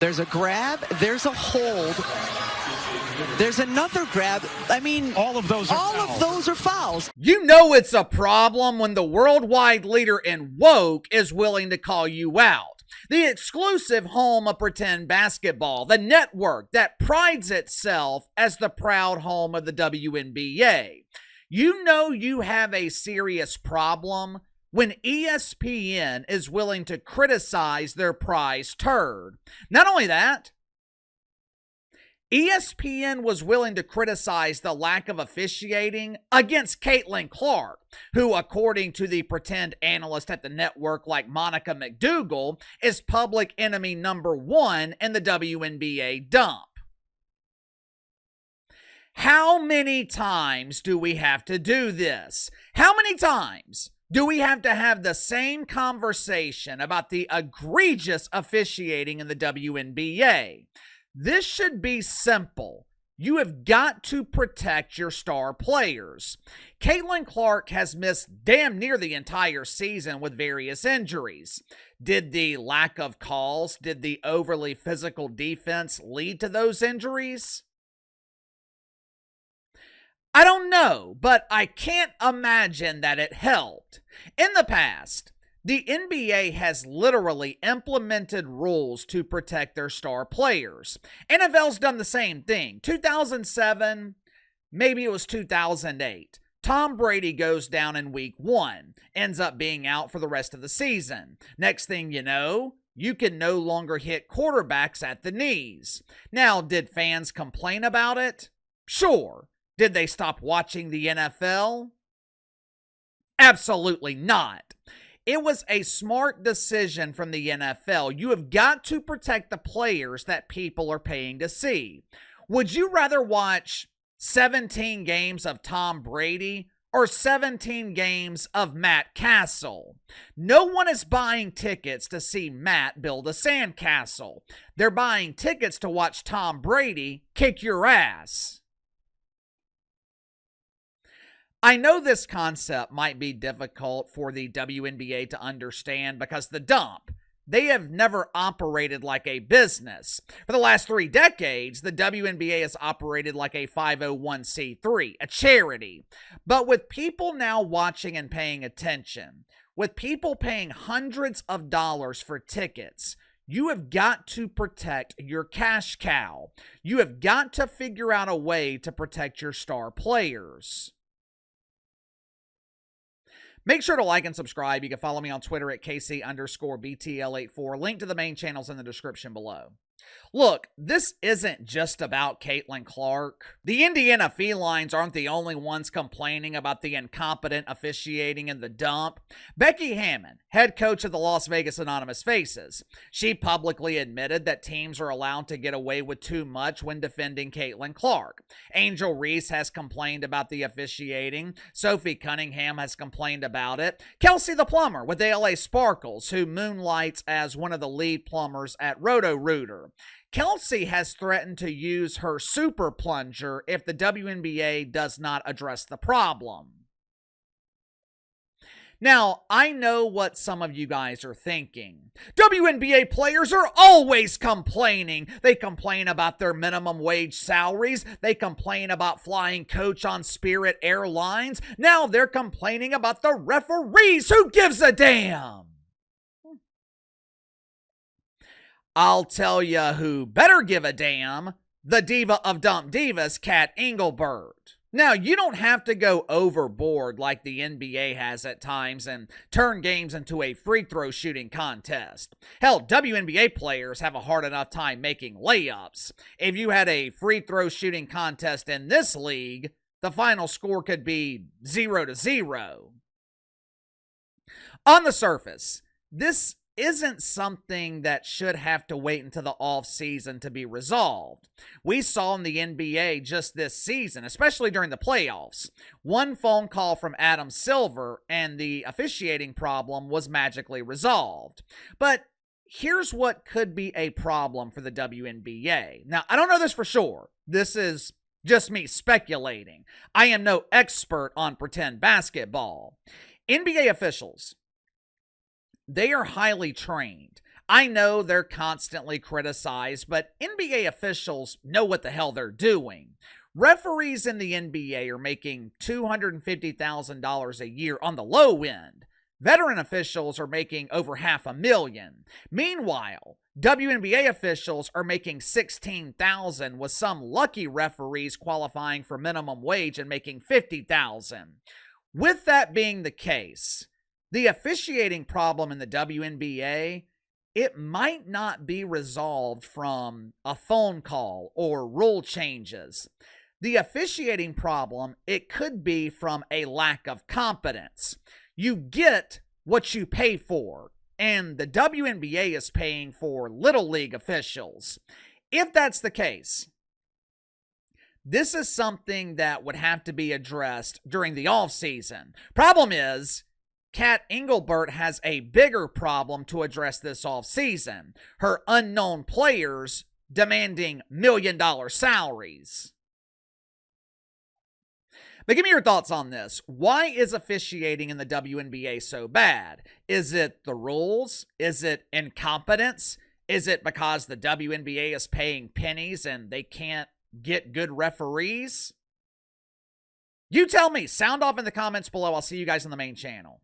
There's a grab, there's a hold, there's another grab. I mean, all of those are fouls. You know it's a problem when the worldwide leader in woke is willing to call you out. The exclusive home of pretend basketball, the network that prides itself as the proud home of the WNBA. You know you have a serious problem when ESPN is willing to criticize their prize turd. Not only that, ESPN was willing to criticize the lack of officiating against Caitlin Clark, who, according to the pretend analyst at the network like Monica McDougal, is public enemy number one in the WNBA dump. How many times do we have to do this? How many times do we have to have the same conversation about the egregious officiating in the WNBA? This should be simple. You have got to protect your star players. Caitlin Clark has missed damn near the entire season with various injuries. Did the lack of calls, did the overly physical defense lead to those injuries? I don't know, but I can't imagine that it helped. In the past, the NBA has literally implemented rules to protect their star players. NFL's done the same thing. 2007, maybe it was 2008. Tom Brady goes down in week 1, ends up being out for the rest of the season. Next thing you know, you can no longer hit quarterbacks at the knees. Now, did fans complain about it? Sure. Did they stop watching the NFL? Absolutely not. It was a smart decision from the NFL. You have got to protect the players that people are paying to see. Would you rather watch 17 games of Tom Brady or 17 games of Matt Castle? No one is buying tickets to see Matt build a sandcastle. They're buying tickets to watch Tom Brady kick your ass. I know this concept might be difficult for the WNBA to understand because the dump, they have never operated like a business. For the last 3 decades, the WNBA has operated like a 501c3, a charity. But with people now watching and paying attention, with people paying hundreds of dollars for tickets, you have got to protect your cash cow. You have got to figure out a way to protect your star players. Make sure to like and subscribe. You can follow me on Twitter at KC_BTL84. Link to the main channels in the description below. Look, this isn't just about Caitlin Clark. The Indiana Felines aren't the only ones complaining about the incompetent officiating in the dump. Becky Hammon, head coach of the Las Vegas Anonymous Faces, she publicly admitted that teams are allowed to get away with too much when defending Caitlin Clark. Angel Reese has complained about the officiating. Sophie Cunningham has complained about it. Kelsey the plumber with the LA Sparkles, who moonlights as one of the lead plumbers at Roto-Rooter. Kelsey has threatened to use her super plunger if the WNBA does not address the problem. Now, I know what some of you guys are thinking. WNBA players are always complaining. They complain about their minimum wage salaries. They complain about flying coach on Spirit Airlines. Now they're complaining about the referees. Who gives a damn? I'll tell ya who better give a damn, the diva of dump divas, Kat Engelbert. Now, you don't have to go overboard like the NBA has at times and turn games into a free throw shooting contest. Hell, WNBA players have a hard enough time making layups. If you had a free throw shooting contest in this league, the final score could be 0-0. On the surface, this isn't something that should have to wait until the off-season to be resolved. We saw in the NBA just this season, especially during the playoffs, one phone call from Adam Silver and the officiating problem was magically resolved. But here's what could be a problem for the WNBA. Now, I don't know this for sure. This is just me speculating. I am no expert on pretend basketball. NBA officials, they are highly trained. I know they're constantly criticized, but NBA officials know what the hell they're doing. Referees in the NBA are making $250,000 a year on the low end. Veteran officials are making over $500,000. Meanwhile, WNBA officials are making $16,000, with some lucky referees qualifying for minimum wage and making $50,000. With that being the case, the officiating problem in the WNBA, it might not be resolved from a phone call or rule changes. The officiating problem, it could be from a lack of competence. You get what you pay for, and the WNBA is paying for Little League officials. If that's the case, this is something that would have to be addressed during the offseason. Problem is, Kat Engelbert has a bigger problem to address this offseason. Her unknown players demanding million-dollar salaries. But give me your thoughts on this. Why is officiating in the WNBA so bad? Is it the rules? Is it incompetence? Is it because the WNBA is paying pennies and they can't get good referees? You tell me. Sound off in the comments below. I'll see you guys on the main channel.